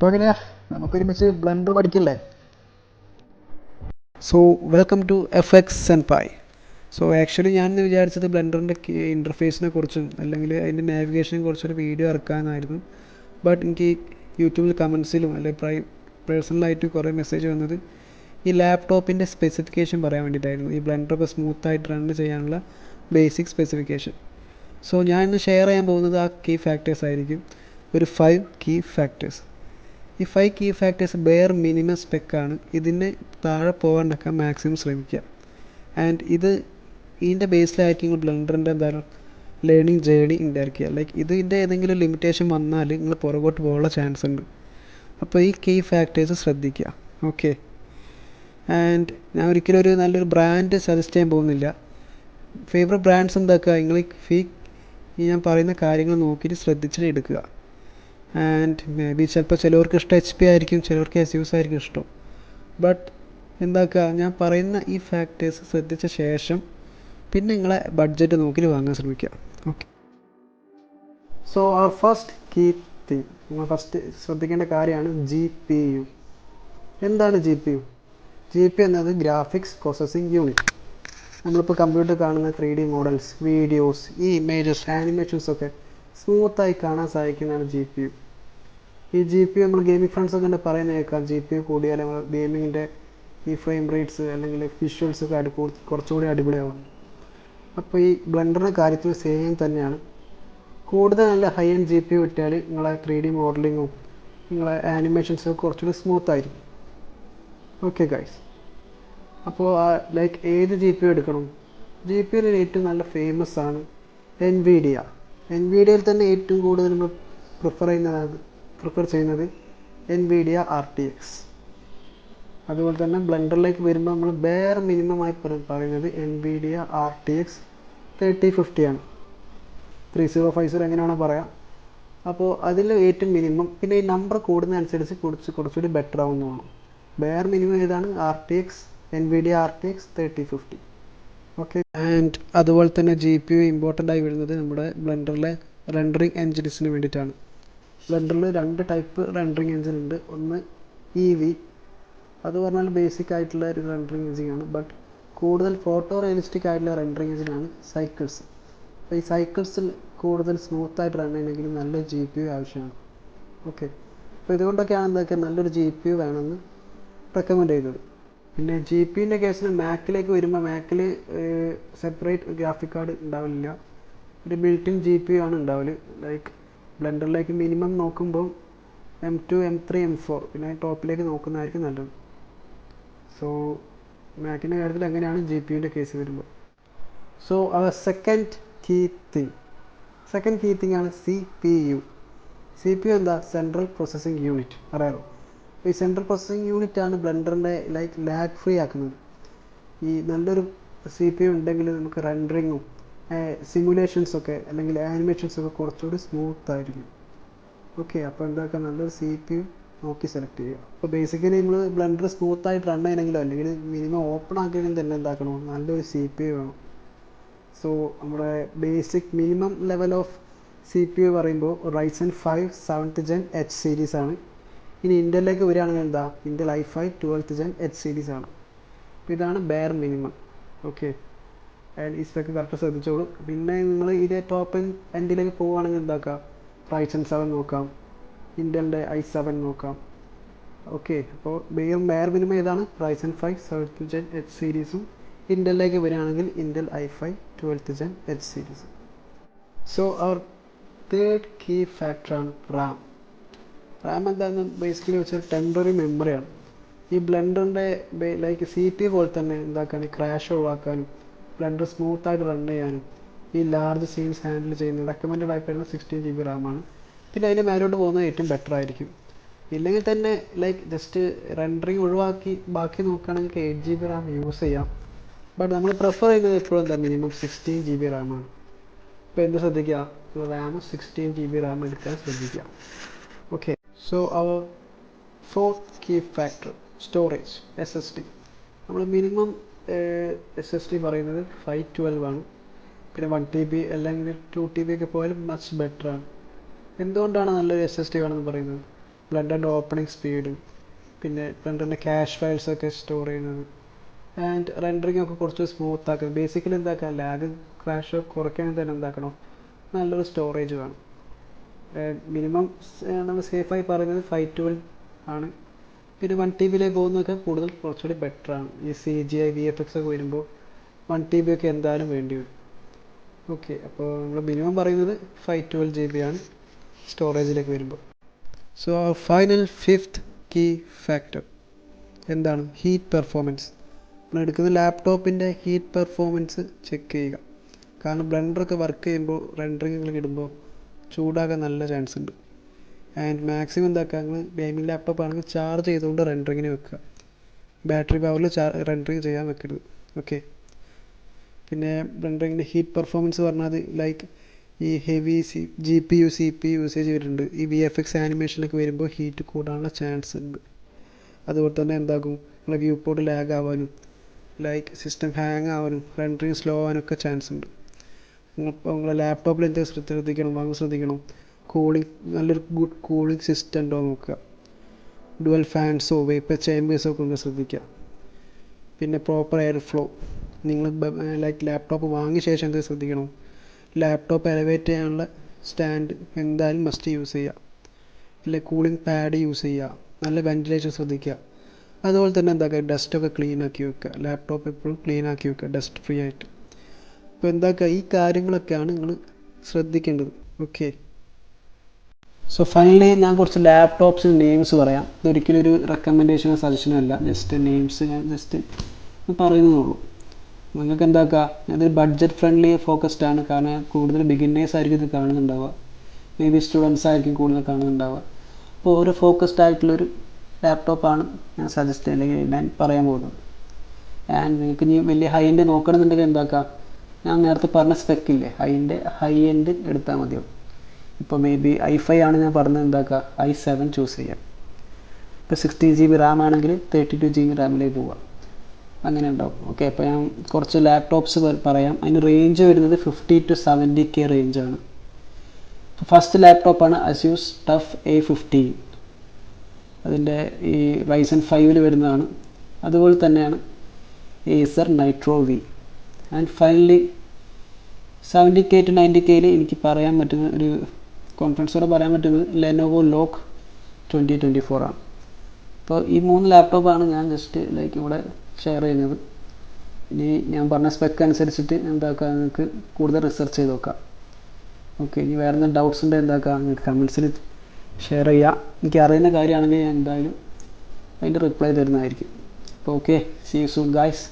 അപ്പോൾ എങ്ങനെയാ നമുക്കൊരുമിച്ച് ബ്ലെൻഡർ പഠിക്കില്ലേ? So welcome to F X Senpai. So actually ഞാൻ വിചാരിച്ചത് ബ്ലെൻഡറിൻ്റെ ഇൻ്റർഫേസിനെ കുറിച്ചും അല്ലെങ്കിൽ അതിൻ്റെ നാവിഗേഷനെ കുറിച്ചൊരു വീഡിയോ ഇറക്കാമെന്നായിരുന്നു. ബട്ട് എനിക്ക് യൂട്യൂബിൽ കമൻസിലും അല്ലെങ്കിൽ പേഴ്സണലായിട്ട് കുറേ മെസ്സേജ് വന്നത് ഈ ലാപ്ടോപ്പിൻ്റെ സ്പെസിഫിക്കേഷൻ പറയാൻ വേണ്ടിയിട്ടായിരുന്നു. ഈ ബ്ലെൻഡറൊക്കെ സ്മൂത്തായിട്ട് റൺ ചെയ്യാനുള്ള ബേസിക് സ്പെസിഫിക്കേഷൻ. സോ ഞാൻ ഇന്ന് ഷെയർ ചെയ്യാൻ പോകുന്നത് ആ കീ ഫാക്ടേഴ്സ് ആയിരിക്കും. ഒരു 5 കീ ഫാക്ടേഴ്സ്. ഈ 5 കീ ഫാക്ടേഴ്സ് ബെയർ മിനിമം സ്പെക്കാണ്. ഇതിന് താഴെ പോകാണ്ടൊക്കെ മാക്സിമം ശ്രമിക്കുക. ആൻഡ് ഇതിൻ്റെ ബേസിലായിരിക്കും ബ്ലെൻഡറിൻ്റെ എന്തായാലും ലേണിംഗ് ജേർണി ഉണ്ടായിരിക്കുക. ലൈക്ക് ഇതിൻ്റെ ഏതെങ്കിലും ലിമിറ്റേഷൻ വന്നാൽ നിങ്ങൾ പുറകോട്ട് പോകാനുള്ള ചാൻസ് ഉണ്ട്. അപ്പോൾ ഈ കീ ഫാക്ടേഴ്സ് ശ്രദ്ധിക്കുക. ഓക്കെ. ആൻഡ് ഞാൻ ഒരിക്കലും ഒരു നല്ലൊരു ബ്രാൻഡ് സജസ്റ്റ് ചെയ്യാൻ പോകുന്നില്ല. ഫേവറേറ്റ് ബ്രാൻഡ്സ് എന്താക്കുക, നിങ്ങൾ ഈ ഞാൻ പറയുന്ന കാര്യങ്ങൾ നോക്കിയിട്ട് ശ്രദ്ധിച്ചിട്ട് എടുക്കുക. ആൻഡ് മേ ബി ചിലപ്പോൾ ചിലവർക്ക് ഇഷ്ടം HP ആയിരിക്കും, ചിലവർക്ക് ASUS ആയിരിക്കും ഇഷ്ടം. ബട്ട് എന്താക്കുക, ഞാൻ പറയുന്ന ഈ ഫാക്ടേഴ്സ് ശ്രദ്ധിച്ച ശേഷം പിന്നെ നിങ്ങളെ ബഡ്ജറ്റ് നോക്കിയിട്ട് വാങ്ങാൻ ശ്രമിക്കുക. ഓക്കെ. സോ അവർ ഫസ്റ്റ് കീ തിങ്, നിങ്ങൾ ഫസ്റ്റ് ശ്രദ്ധിക്കേണ്ട കാര്യമാണ് GPU. എന്താണ് GPU? GPU എന്നത് ഗ്രാഫിക്സ് പ്രോസസ്സിംഗ് യൂണിറ്റ്. നമ്മളിപ്പോൾ കമ്പ്യൂട്ടർ കാണുന്ന 3D മോഡൽസ്, വീഡിയോസ്, ഈ ഇമേജസ്, ആനിമേഷൻസൊക്കെ സ്മൂത്തായി കാണാൻ സഹായിക്കുന്നതാണ് GPU. ഈ GPU നമ്മൾ ഗെയിമിംഗ് ഫ്രണ്ട്സൊക്കെ ഉണ്ട് പറയുന്നത് കേൾക്കാം, GPU കൂടിയാൽ നമ്മൾ ഗെയിമിങ്ങിൻ്റെ ഈ ഫ്രെയിം റേറ്റ്സ് അല്ലെങ്കിൽ വിഷ്വൽസൊക്കെ കുറച്ചുകൂടി അടിപൊളിയാവും. അപ്പോൾ ഈ ബ്ലെൻഡറിൻ്റെ കാര്യത്തിൽ സെയിം തന്നെയാണ്. കൂടുതൽ നല്ല ഹൈ എൻഡ് GPU കിട്ടിയാൽ നിങ്ങളെ 3D മോഡലിങ്ങും നിങ്ങളെ ആനിമേഷൻസൊക്കെ കുറച്ചുകൂടി സ്മൂത്തായിരിക്കും. Okay guys. അപ്പോൾ ലൈക്ക് ഏത് GPU എടുക്കണം? GPUയിൽ ഏറ്റവും നല്ല ഫേമസ് ആണ് NVIDIA. NVIDIAയിൽ തന്നെ ഏറ്റവും കൂടുതൽ നമ്മൾ പ്രിഫർ ചെയ്യുന്നത് NVIDIA RTX. അതുപോലെ തന്നെ ബ്ലെൻഡറിലേക്ക് വരുമ്പോൾ നമ്മൾ ബെയർ മിനിമമായി പറയുന്നത് NVIDIA RTX 3050 ആണ്. 3050 എങ്ങനെയാണോ പറയാം. അപ്പോൾ അതിൽ ഏറ്റവും മിനിമം, പിന്നെ ഈ നമ്പർ കൂടുന്നതനുസരിച്ച് കുറച്ചുകൂടി ബെറ്റർ ആവുന്നതാണ്. ബെയർ മിനിമം ഏതാണ്? NVIDIA RTX 3050. ഓക്കെ. ആൻഡ് അതുപോലെ തന്നെ GPU ഇമ്പോർട്ടൻ്റ് ആയി വരുന്നത് നമ്മുടെ ബ്ലെൻഡറിലെ റെൻഡറിങ് എൻജിൻസിന് വേണ്ടിയിട്ടാണ്. ബ്ലെൻഡറിൽ 2 ടൈപ്പ് റെൻഡറിങ് എൻജിൻ ഉണ്ട്. ഒന്ന് EV, അത് പറഞ്ഞാൽ ബേസിക് ആയിട്ടുള്ള ഒരു റെൻഡറിങ് എൻജിനാണ്. ബട്ട് കൂടുതൽ ഫോട്ടോ റിയലിസ്റ്റിക് ആയിട്ടുള്ള റെൻഡറിങ് എൻജിനാണ് സൈക്കിൾസ്. അപ്പോൾ ഈ സൈക്കിൾസിൽ കൂടുതൽ സ്മൂത്തായിട്ട് റൺ ചെയ്യണമെങ്കിൽ നല്ലൊരു GPU ആവശ്യമാണ്. ഓക്കെ. അപ്പോൾ ഇതുകൊണ്ടൊക്കെയാണ് എന്തൊക്കെ നല്ലൊരു GPU വേണമെന്ന് റെക്കമെൻഡ് ചെയ്തത്. പിന്നെ GPUവിൻ്റെ കേസിൽ മാക്കിലേക്ക് വരുമ്പോൾ മാക്കിൽ സെപ്പറേറ്റ് ഗ്രാഫിക് കാർഡ് ഉണ്ടാവില്ല, ഒരു ബിൽറ്റിൻ GPU ആണ് ഉണ്ടാവല്. ലൈക്ക് ബ്ലെൻഡറിലേക്ക് മിനിമം നോക്കുമ്പോൾ M2, M3, M4, പിന്നെ ടോപ്പിലേക്ക് നോക്കുന്നതായിരിക്കും നല്ലത്. സോ മാക്കിൻ്റെ കാര്യത്തിൽ എങ്ങനെയാണ് GPUവിൻ്റെ കേസ് വരുമ്പോൾ. സോ അവർ സെക്കൻഡ് കീ തിങ് ആണ് CPU. CPU എന്താ? Central processing unit. അറിയാമോ? ഈ സെൻട്രൽ പ്രോസസ്സിംഗ് യൂണിറ്റ് ആണ് ബ്ലെൻഡറിൻ്റെ ലാഗ് ഫ്രീ ആക്കുന്നത്. ഈ നല്ലൊരു CPU ഉണ്ടെങ്കിൽ നമുക്ക് റെൻഡറിങ്ങും സിമുലേഷൻസൊക്കെ അല്ലെങ്കിൽ ആനിമേഷൻസൊക്കെ കുറച്ചുകൂടി സ്മൂത്തായിരിക്കും. ഓക്കെ. അപ്പോൾ എന്താക്കുക, നല്ലൊരു CPU നോക്കി സെലക്ട് ചെയ്യുക. അപ്പോൾ ബേസിക്കലി നമ്മൾ ബ്ലെൻഡർ സ്മൂത്തായിട്ട് റൺ ചെയ്യണമെങ്കിലോ അല്ലെങ്കിൽ മിനിമം ഓപ്പൺ ആക്കണമെങ്കിൽ തന്നെ എന്താക്കണം, നല്ലൊരു CPU വേണം. സോ നമ്മുടെ basic minimum level of CPU പറയുമ്പോൾ Ryzen 5 7th Gen H series ആണ്. ഇനി ഇൻ്റലിലേക്ക് വരികയാണെങ്കിൽ എന്താ, Intel i5 12th Gen H series ആണ്. അപ്പോൾ ഇതാണ് ബെയർ മിനിമം. ഓക്കെ. ഈ സ്പെക്ക് കറക്റ്റ് ശ്രദ്ധിച്ചോളൂ. പിന്നെ നിങ്ങൾ ഇതിൻ്റെ ടോപ്പ് എൻഡിലേക്ക് പോവുകയാണെങ്കിൽ എന്താക്കുക, Ryzen 7 നോക്കാം, ഇൻ്റലിൻ്റെ i7 നോക്കാം. ഓക്കെ. അപ്പോൾ ബെയർ മിനിമം ഏതാണ്? Ryzen 5 7th Gen H സീരീസും ഇൻ്റലിലേക്ക് വരികയാണെങ്കിൽ Intel i5 12th Gen H series. So our third key ഫാക്ടറാണ് RAM. RAM എന്താണെന്ന് ബേസിക്കലി വെച്ചാൽ ടെമ്പററി മെമ്മറിയാണ്. ഈ ബ്ലെൻഡറിൻ്റെ ലൈക്ക് CPU പോലെ തന്നെ എന്താക്കാനും ക്രാഷ് ഒഴിവാക്കാനും ബ്ലെൻഡർ സ്മൂത്തായിട്ട് റൺ ചെയ്യാനും ഈ ലാർജ് സീൻസ് ഹാൻഡിൽ ചെയ്യുന്ന റെക്കമെൻഡഡ് ആയിട്ടുള്ള 16 GB RAM ആണ്. പിന്നെ അതിൻ്റെ മേലോട്ട് പോകുന്നത് ഏറ്റവും ബെറ്റർ ആയിരിക്കും. ഇല്ലെങ്കിൽ തന്നെ ലൈക്ക് ജസ്റ്റ് റെൻഡറിങ് ഒഴിവാക്കി ബാക്കി നോക്കുകയാണെങ്കിൽ 8 GB RAM യൂസ് ചെയ്യാം. ബട്ട് നമ്മൾ പ്രിഫർ ചെയ്യുന്നത് എപ്പോഴും എന്താ, മിനിമം 16 GB RAM ആണ്. ഇപ്പോൾ എന്ത് ശ്രദ്ധിക്കുക, RAM 16 GB RAM എടുക്കാൻ ശ്രദ്ധിക്കുക. Okay. So our fourth key factor storage, SSD. നമ്മൾ മിനിമം SSD പറയുന്നത് 512 ആണ്. പിന്നെ 1 TB അല്ലെങ്കിൽ 2 TB ഒക്കെ പോയാലും മച്ച് ബെറ്റർ ആണ്. എന്തുകൊണ്ടാണ് നല്ലൊരു SSD വേണമെന്ന് പറയുന്നത്? ബ്ലെൻഡറിൻ്റെ ഓപ്പണിംഗ് സ്പീഡ്, പിന്നെ ബ്ലെൻഡറിൻ്റെ ക്യാഷ് ഫയൽസൊക്കെ സ്റ്റോർ ചെയ്യുന്നത്, ആൻഡ് റെൻഡറിങ് ഒക്കെ കുറച്ച് സ്മൂത്ത് ആക്കുക. ബേസിക്കലി എന്താക്കുക, ലാഗ് ക്രാഷ് കുറയ്ക്കാൻ തന്നെ എന്താക്കണം, നല്ലൊരു സ്റ്റോറേജ് വേണം. മിനിമം നമ്മൾ സേഫായി പറയുന്നത് 512 ആണ്. പിന്നെ 1 TB പോകുന്നതൊക്കെ കുറച്ചുകൂടി ബെറ്ററാണ്. ഈ CGI VFX ഒക്കെ വരുമ്പോൾ 1 TB ഒക്കെ എന്തായാലും വേണ്ടി വരും. ഓക്കെ, അപ്പോൾ നമ്മൾ മിനിമം പറയുന്നത് 512 GB ആണ് സ്റ്റോറേജിലേക്ക് വരുമ്പോൾ. So final 5th key factor എന്താണ്? Heat performance. നമ്മൾ എടുക്കുന്ന ലാപ്ടോപ്പിൻ്റെ ഹീറ്റ് പെർഫോമൻസ് ചെക്ക് ചെയ്യുക. കാരണം ബ്ലെൻഡറൊക്കെ വർക്ക് ചെയ്യുമ്പോൾ റെൻഡറിങ്ങുകൾ ഇടുമ്പോൾ ചൂടാകാൻ നല്ല ചാൻസ് ഉണ്ട്. ആൻഡ് മാക്സിമം എന്താക്കുക, നിങ്ങൾ ഗെയിമിംഗ് ലാപ്ടോപ്പ് ആണെങ്കിൽ ചാർജ് ചെയ്തുകൊണ്ട് റെൻഡറിങ്ങിന് വെക്കുക. ബാറ്ററി പവറിൽ റെൻഡറിങ് ചെയ്യാൻ വെക്കരുത്. ഓക്കെ, പിന്നെ റെൻഡറിങ്ങിൻ്റെ ഹീറ്റ് പെർഫോമൻസ് പറഞ്ഞാൽ ലൈക്ക് ഈ ഹെവി GPU CPU യൂസേജ് വരുന്നുണ്ട്. ഈ VFX ആനിമേഷനിലൊക്കെ വരുമ്പോൾ ഹീറ്റ് കൂടാനുള്ള ചാൻസ് ഉണ്ട്. അതുപോലെ തന്നെ എന്താകും, നിങ്ങളെ വ്യൂ പോർട്ട് ലാഗ് ആവാനും ലൈക്ക് സിസ്റ്റം ഹാങ് ആവാനും റെൻഡറിങ് സ്ലോ ആവാനൊക്കെ ചാൻസ് ഉണ്ട്. നിങ്ങളെ ലാപ്ടോപ്പിൽ എന്തെങ്കിലും ശ്രദ്ധിക്കണം, കൂളിംഗ്, നല്ലൊരു ഗുഡ് കൂളിംഗ് സിസ്റ്റം ഉണ്ടോ നോക്കുക. ഡുവൽ ഫാൻസോ വേപ്പർ ചേമ്പേഴ്സോ ഒക്കെ ഒന്ന് ശ്രദ്ധിക്കുക. പിന്നെ പ്രോപ്പർ എയർ ഫ്ലോ. നിങ്ങൾ ലൈക്ക് ലാപ്ടോപ്പ് വാങ്ങിയ ശേഷം എന്ത് ശ്രദ്ധിക്കണം, ലാപ്ടോപ്പ് എലവേറ്റ് ചെയ്യാനുള്ള സ്റ്റാൻഡ് എന്തായാലും മസ്റ്റ് യൂസ് ചെയ്യുക. ഇല്ല കൂളിംഗ് പാഡ് യൂസ് ചെയ്യുക. നല്ല വെൻറ്റിലേഷൻ ശ്രദ്ധിക്കുക. അതുപോലെ തന്നെ എന്താക്കുക, ഡസ്റ്റൊക്കെ ക്ലീൻ ആക്കി വെക്കുക. ലാപ്ടോപ്പ് എപ്പോഴും ക്ലീൻ ആക്കി വെക്കുക, ഡസ്റ്റ് ഫ്രീ ആയിട്ട്. അപ്പോൾ എന്താക്കുക, ഈ കാര്യങ്ങളൊക്കെയാണ് നിങ്ങൾ ശ്രദ്ധിക്കേണ്ടത്. ഓക്കെ, സോ ഫൈനലി ഞാൻ കുറച്ച് ലാപ്ടോപ്സിന് നെയിംസ് പറയാം. ഇതൊരിക്കലും ഒരു റെക്കമെൻഡേഷനോ സജഷനോ അല്ല, ജസ്റ്റ് നെയിംസ് ഞാൻ ജസ്റ്റ് പറയുന്നതുള്ളൂ. നിങ്ങൾക്ക് എന്താക്കുക, അതൊരു ബഡ്ജറ്റ് ഫ്രണ്ട്ലി ഫോക്കസ്ഡ് ആണ്. കാരണം കൂടുതൽ ബിഗിന്നേഴ്സ് ആയിരിക്കും ഇത് കാണുന്നുണ്ടാവുക, മേ ബി സ്റ്റുഡൻസ് ആയിരിക്കും കൂടുതൽ കാണുന്നുണ്ടാവുക. അപ്പോൾ ഓരോ ഫോക്കസ്ഡ് ആയിട്ടുള്ളൊരു ലാപ്ടോപ്പാണ് ഞാൻ സജസ്റ്റ് അല്ലെങ്കിൽ ഞാൻ പറയാൻ പോകുന്നത്. ആൻഡ് നിങ്ങൾക്ക് ഇനി വലിയ ഹൈ എൻഡ് നോക്കണമെന്നുണ്ടെങ്കിൽ എന്താക്കുക, ഞാൻ നേരത്തെ പറഞ്ഞ സ്പെക്കില്ലേ, ഹൈ എൻഡ് എടുത്താൽ മതിയാവും. ഇപ്പോൾ മേ ബി i5 ആണ് ഞാൻ പറഞ്ഞത്, എന്താക്കുക i7 ചൂസ് ചെയ്യാം. ഇപ്പോൾ 16 GB റാം ആണെങ്കിൽ 32 GB റാമിലേക്ക് പോവാം, അങ്ങനെ ഉണ്ടാവും. ഓക്കെ, അപ്പോൾ ഞാൻ കുറച്ച് ലാപ്ടോപ്സ് പറയാം. അതിന് റേഞ്ച് വരുന്നത് 50 to 70K റേഞ്ചാണ്. ഫസ്റ്റ് ലാപ്ടോപ്പാണ് അസ്യൂസ് ടഫ് A15. അതിൻ്റെ ഈ Ryzen 5 വരുന്നതാണ്. അതുപോലെ തന്നെയാണ് Acer Nitro V. And finally 70K to 90K എനിക്ക് പറയാൻ പറ്റുന്ന ഒരു കോൺഫിഡൻസോടെ പറയാൻ പറ്റുന്നത് ലെനോവോ ലോഗ് 2024 ആണ്. അപ്പോൾ ഈ 3 ലാപ്ടോപ്പാണ് ഞാൻ ജസ്റ്റ് ലൈക്ക് ഇവിടെ ഷെയർ ചെയ്യുന്നത്. ഇനി ഞാൻ പറഞ്ഞ സ്പെക്ക് അനുസരിച്ചിട്ട് എന്താക്കുക, നിങ്ങൾക്ക് കൂടുതൽ റിസർച്ച് ചെയ്ത് നോക്കാം. ഓക്കെ, ഇനി വേറെ എന്തെങ്കിലും ഡൗട്ട്സ് ഉണ്ടെങ്കിൽ എന്താക്കുക, നിങ്ങൾക്ക് കമൻസിൽ ഷെയർ ചെയ്യുക. എനിക്ക് അറിയുന്ന കാര്യമാണെങ്കിൽ ഞാൻ എന്തായാലും അതിൻ്റെ റിപ്ലൈ തരുന്നതായിരിക്കും. അപ്പോൾ okay, see you soon guys.